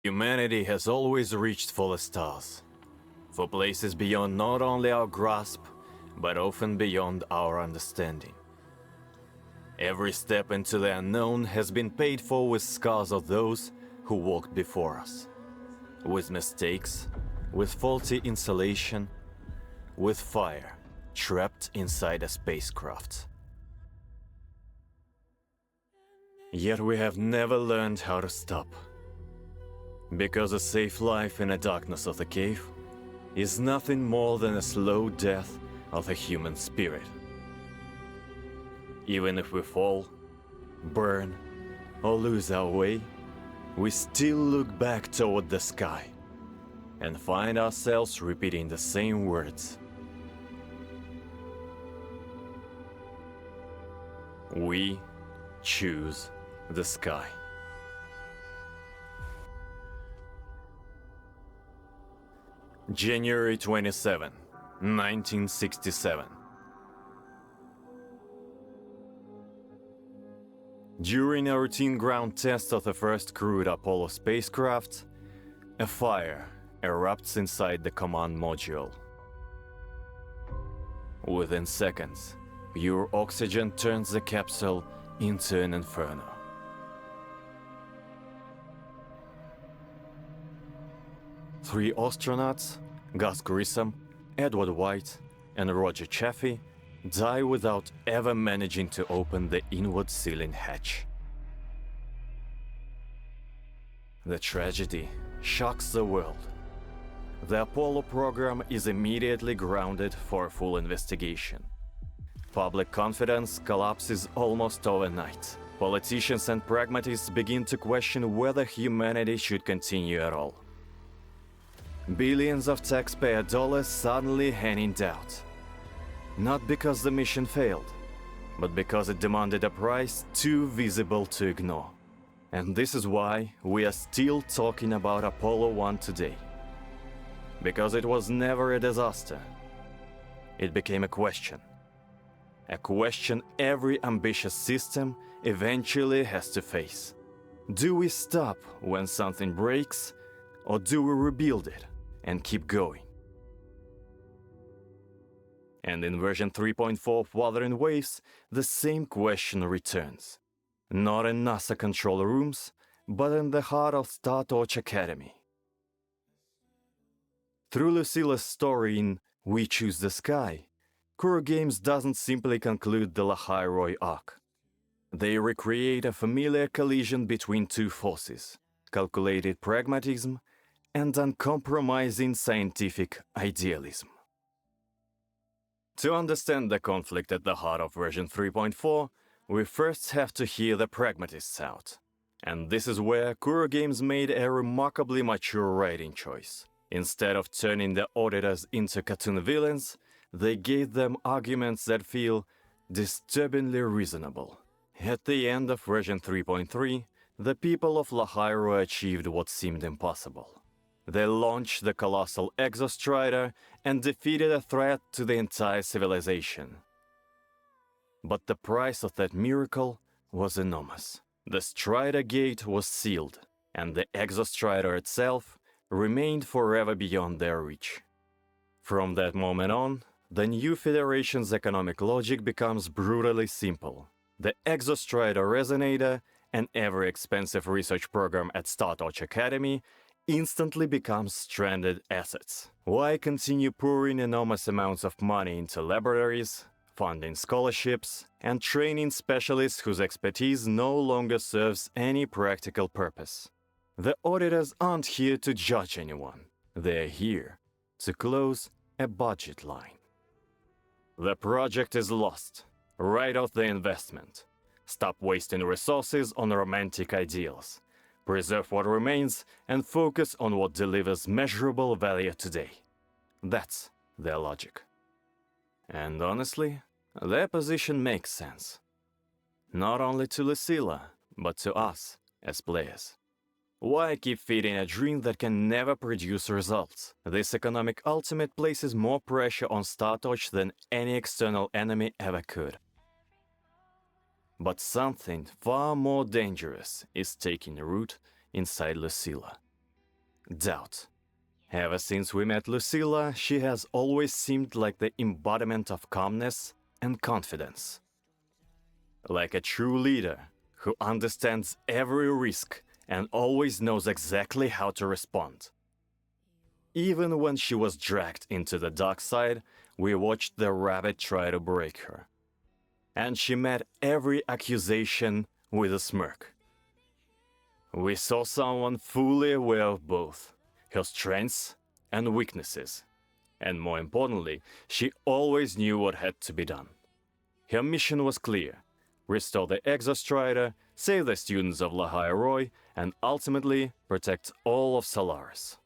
Humanity has always reached for the stars, for places beyond not only our grasp, but often beyond our understanding. Every step into the unknown has been paid for with scars of those who walked before us, with mistakes, with faulty insulation, with fire trapped inside a spacecraft. Yet we have never learned how to stop. Because a safe life in the darkness of the cave is nothing more than a slow death of the human spirit. Even if we fall, burn, or lose our way, we still look back toward the sky and find ourselves repeating the same words. We choose the sky. January 27, 1967. During a routine ground test of the first crewed Apollo spacecraft, a fire erupts inside the command module. Within seconds, pure oxygen turns the capsule into an inferno. Three astronauts, Gus Grissom, Edward White, and Roger Chaffee, die without ever managing to open the inward sealing hatch. The tragedy shocks the world. The Apollo program is immediately grounded for a full investigation. Public confidence collapses almost overnight. Politicians and pragmatists begin to question whether humanity should continue at all. Billions of taxpayer dollars suddenly hang in doubt. Not because the mission failed, but because it demanded a price too visible to ignore. And this is why we are still talking about Apollo 1 today. Because it was never a disaster. It became a question. A question every ambitious system eventually has to face. Do we stop when something breaks, or do we rebuild it and keep going? And in version 3.4 of Wuthering Waves, the same question returns. Not in NASA control rooms, but in the heart of Star Torch Academy. Through Lucilla's story in We Choose the Sky, Kuro Games doesn't simply conclude the Lahai-Roi arc. They recreate a familiar collision between two forces, calculated pragmatism and uncompromising scientific idealism. To understand the conflict at the heart of version 3.4, we first have to hear the pragmatists out. And this is where Kuro Games made a remarkably mature writing choice. Instead of turning the auditors into cartoon villains, they gave them arguments that feel disturbingly reasonable. At the end of version 3.3, the people of Lahai-Roi achieved what seemed impossible. They launched the colossal Exostrider and defeated a threat to the entire civilization. But the price of that miracle was enormous. The Strider Gate was sealed, and the Exostrider itself remained forever beyond their reach. From that moment on, the new Federation's economic logic becomes brutally simple. The Exostrider Resonator, an ever-expensive research program at Star Torch Academy, instantly becomes stranded assets. Why continue pouring enormous amounts of money into laboratories, funding scholarships, and training specialists whose expertise no longer serves any practical purpose? The auditors aren't here to judge anyone. They're here to close a budget line. The project is lost. Write off the investment. Stop wasting resources on romantic ideals. Preserve what remains and focus on what delivers measurable value today. That's their logic. And honestly, their position makes sense. Not only to Lucilla, but to us as players. Why keep feeding a dream that can never produce results? This economic ultimate places more pressure on Star Torch than any external enemy ever could. But something far more dangerous is taking root inside Lucilla. doubt. Ever since we met Lucilla, she has always seemed like the embodiment of calmness and confidence. Like a true leader who understands every risk and always knows exactly how to respond. Even when she was dragged into the dark side, we watched the rabbit try to break her. And she met every accusation with a smirk. We saw someone fully aware of both her strengths and weaknesses. And more importantly, she always knew what had to be done. Her mission was clear: restore the Exostrider, save the students of Lahai Roi, and ultimately protect all of Solaris.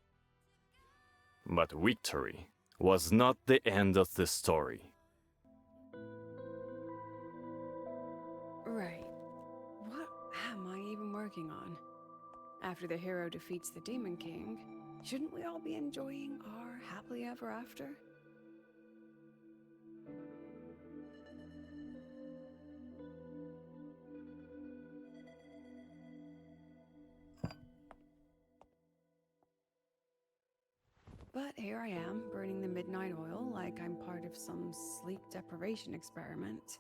But victory was not the end of the story. Right. What am I even working on? After the hero defeats the Demon King, shouldn't we all be enjoying our happily ever after? But here I am, burning the midnight oil like I'm part of some sleep deprivation experiment.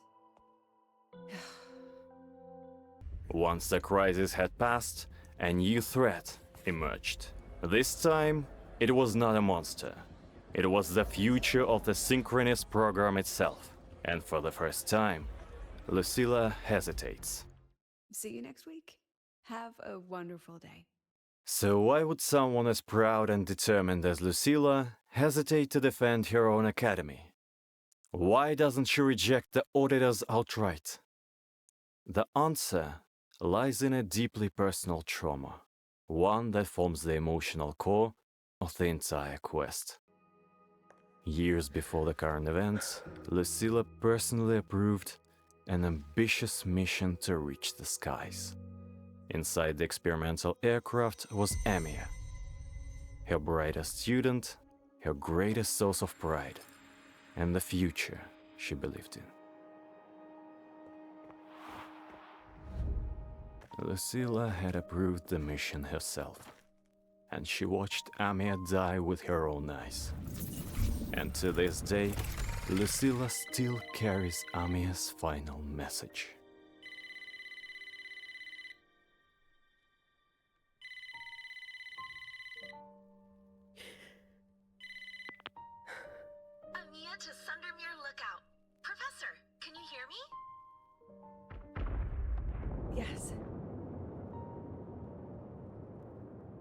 Once the crisis had passed, a new threat emerged. This time, it was not a monster. It was the future of the synchronous program itself. And for the first time, Lucilla hesitates. See you next week. Have a wonderful day. So why would someone as proud and determined as Lucilla hesitate to defend her own academy? Why doesn't she reject the auditors outright? The answer lies in a deeply personal trauma, one that forms the emotional core of the entire quest. Years before the current events, Lucilla personally approved an ambitious mission to reach the skies. Inside the experimental aircraft was Amia, her brightest student, her greatest source of pride, and the future she believed in. Lucilla had approved the mission herself, and she watched Amia die with her own eyes. And to this day, Lucilla still carries Amia's final message. Amia to Sundermere Lookout. Professor, can you hear me? Yes.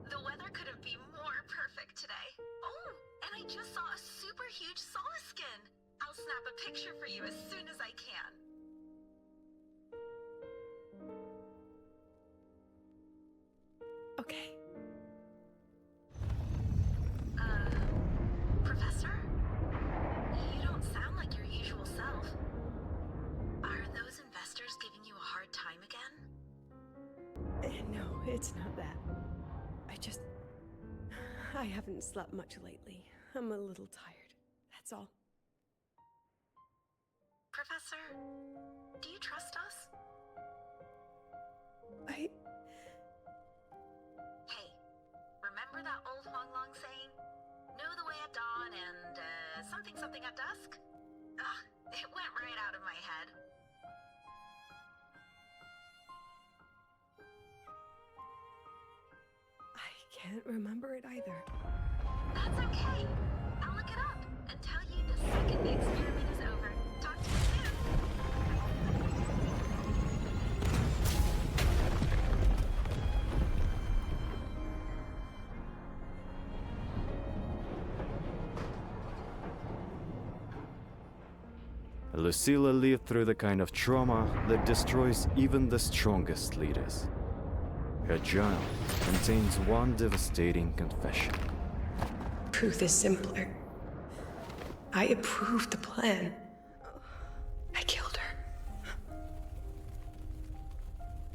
The weather couldn't be more perfect today. Oh, and I just saw a super huge Solaskin. I'll snap a picture for you as soon as I can. Okay. Professor? You don't sound like your usual self. Are those investors giving you a hard time again? No, it's not that. I haven't slept much lately. I'm a little tired. That's all. Professor, do you trust us? I... Hey, remember that old Huanglong saying? Know the way at dawn and, something at dusk? Ugh, it went right out of my head. I can't remember it either. That's okay. I'll look it up and tell you the second the experiment is over. Talk to you soon. Lucilla lived through the kind of trauma that destroys even the strongest leaders. Her journal contains one devastating confession. Truth is simpler. I approved the plan. I killed her.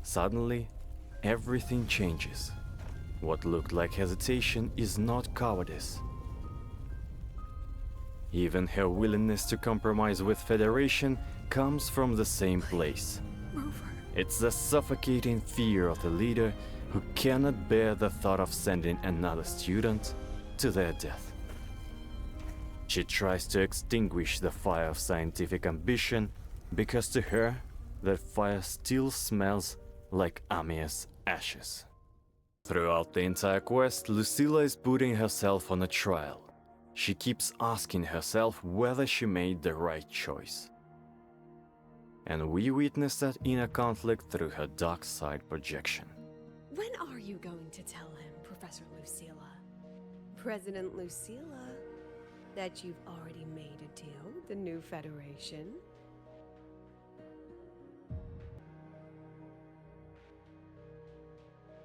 Suddenly, everything changes. What looked like hesitation is not cowardice. Even her willingness to compromise with Federation comes from the same place. Rover. It's the suffocating fear of the leader who cannot bear the thought of sending another student to their death. She tries to extinguish the fire of scientific ambition because to her, that fire still smells like Amia's ashes. Throughout the entire quest, Lucilla is putting herself on a trial. She keeps asking herself whether she made the right choice. And we witness that inner conflict through her dark side projection. When are you going to tell him, Professor Lucilla? President Lucilla, that you've already made a deal with the new Federation?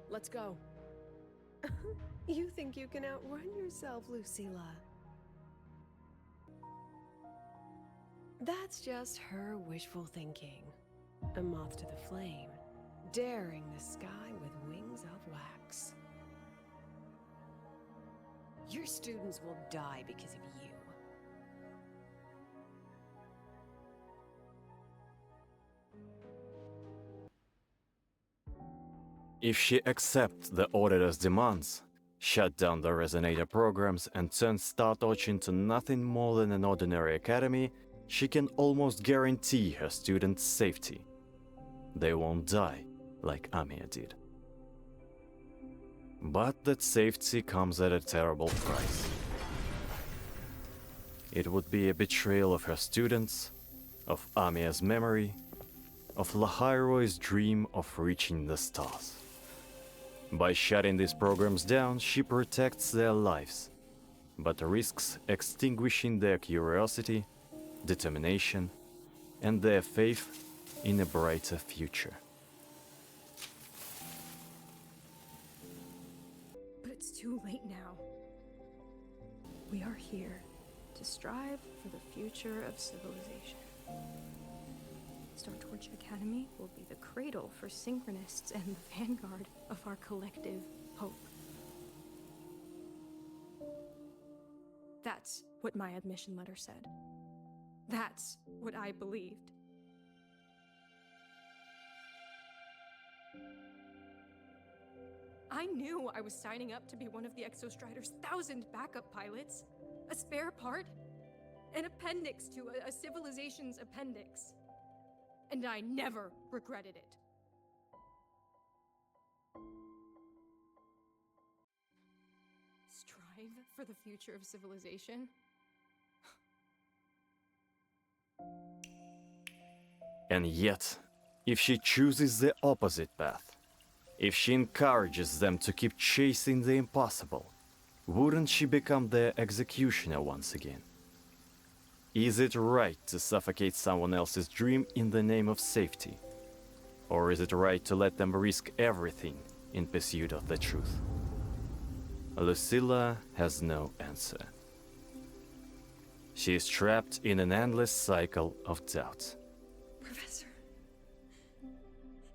Let's go. You think you can outrun yourself, Lucilla? That's just her wishful thinking. A moth to the flame, daring the sky with wings of wax. Your students will die because of you. If she accepts the auditor's demands, shut down the resonator programs and turn StarTouch into nothing more than an ordinary academy, she can almost guarantee her students' safety. They won't die like Amia did. But that safety comes at a terrible price. It would be a betrayal of her students, of Amia's memory, of Lahairoi's dream of reaching the stars. By shutting these programs down, she protects their lives, but risks extinguishing their curiosity, determination, and their faith in a brighter future. But it's too late now. We are here to strive for the future of civilization. StarTorch Academy will be the cradle for synchronists and the vanguard of our collective hope. That's what my admission letter said. That's what I believed. I knew I was signing up to be one of the Exostrider's 1,000 backup pilots, a spare part, an appendix to a civilization's appendix. And I never regretted it. Strive for the future of civilization? And yet, if she chooses the opposite path, if she encourages them to keep chasing the impossible, wouldn't she become their executioner once again? Is it right to suffocate someone else's dream in the name of safety? Or is it right to let them risk everything in pursuit of the truth? Lucilla has no answer. She is trapped in an endless cycle of doubt. Professor,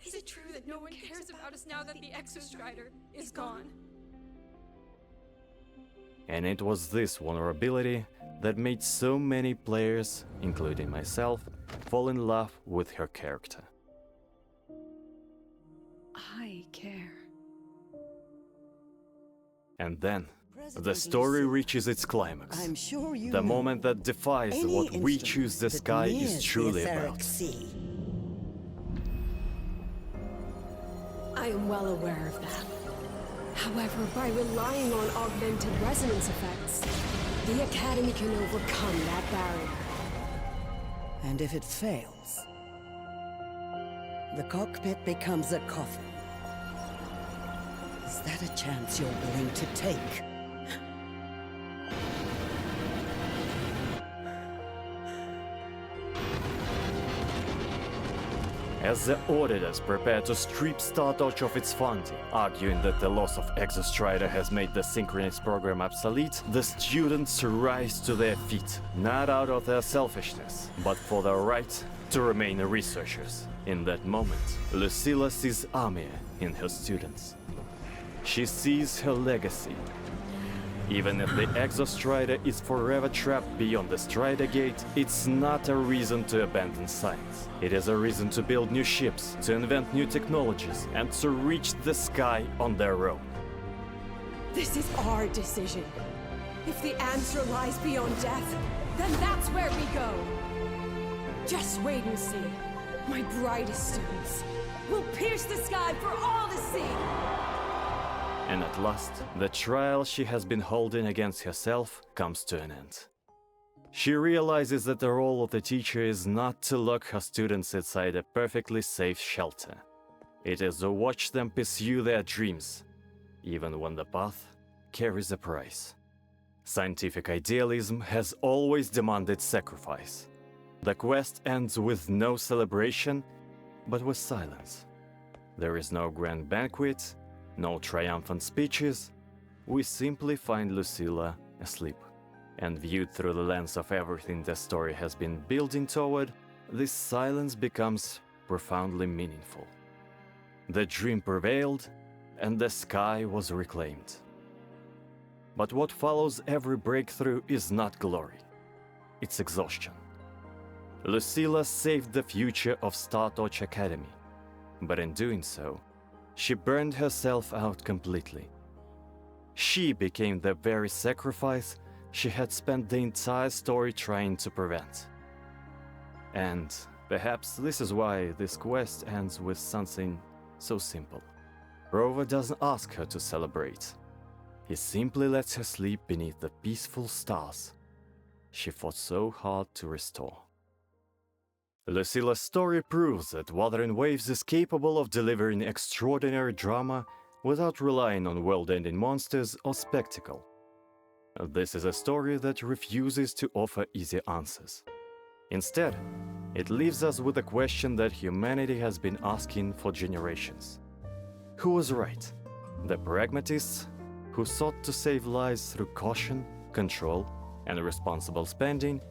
is it true that no one cares about us now that the Exostrider is gone? And it was this vulnerability that made so many players, including myself, fall in love with her character. I care. And then, the story reaches its climax. I'm sure you The know moment that defies any what we instrument choose the that sky nears is the truly etheric about. sea. I am well aware of that. However, by relying on augmented resonance effects, the Academy can overcome that barrier. And if it fails, the cockpit becomes a coffin. Is that a chance you're willing to take? As the auditors prepare to strip StarTouch of its funding, arguing that the loss of Exostrider has made the Synchronist program obsolete, the students rise to their feet, not out of their selfishness, but for their right to remain researchers. In that moment, Lucilla sees Amia in her students. She sees her legacy, Even if the Exostrider is forever trapped beyond the Strider Gate, it's not a reason to abandon science. It is a reason to build new ships, to invent new technologies, and to reach the sky on their own. This is our decision. If the answer lies beyond death, then that's where we go. Just wait and see. My brightest students will pierce the sky for all to see. And at last, the trial she has been holding against herself comes to an end. She realizes that the role of the teacher is not to lock her students inside a perfectly safe shelter. It is to watch them pursue their dreams, even when the path carries a price. Scientific idealism has always demanded sacrifice. The quest ends with no celebration, but with silence. There is no grand banquet, no triumphant speeches. We simply find Lucilla asleep. And viewed through the lens of everything the story has been building toward, this silence becomes profoundly meaningful. The dream prevailed, and the sky was reclaimed. But what follows every breakthrough is not glory. It's exhaustion. Lucilla saved the future of Startouch Academy, but in doing so, she burned herself out completely. She became the very sacrifice she had spent the entire story trying to prevent. And perhaps this is why this quest ends with something so simple. Rover doesn't ask her to celebrate. He simply lets her sleep beneath the peaceful stars she fought so hard to restore. Lucilla's story proves that Wuthering Waves is capable of delivering extraordinary drama without relying on world-ending monsters or spectacle. This is a story that refuses to offer easy answers. Instead, it leaves us with a question that humanity has been asking for generations. Who was right? The pragmatists, who sought to save lives through caution, control, and responsible spending,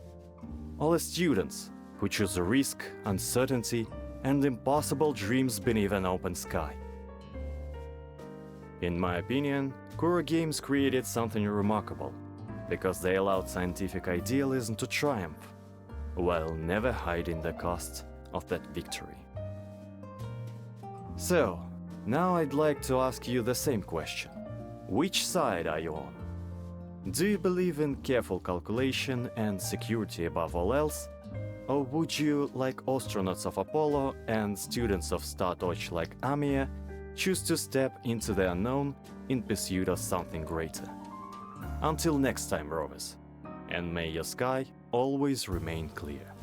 or the students, who choose risk, uncertainty, and impossible dreams beneath an open sky? In my opinion, Kuro Games created something remarkable, because they allowed scientific idealism to triumph, while never hiding the cost of that victory. So, now I'd like to ask you the same question. Which side are you on? Do you believe in careful calculation and security above all else? Or would you, like astronauts of Apollo and students of Startouch like Amia, choose to step into the unknown in pursuit of something greater? Until next time, rovers, and may your sky always remain clear.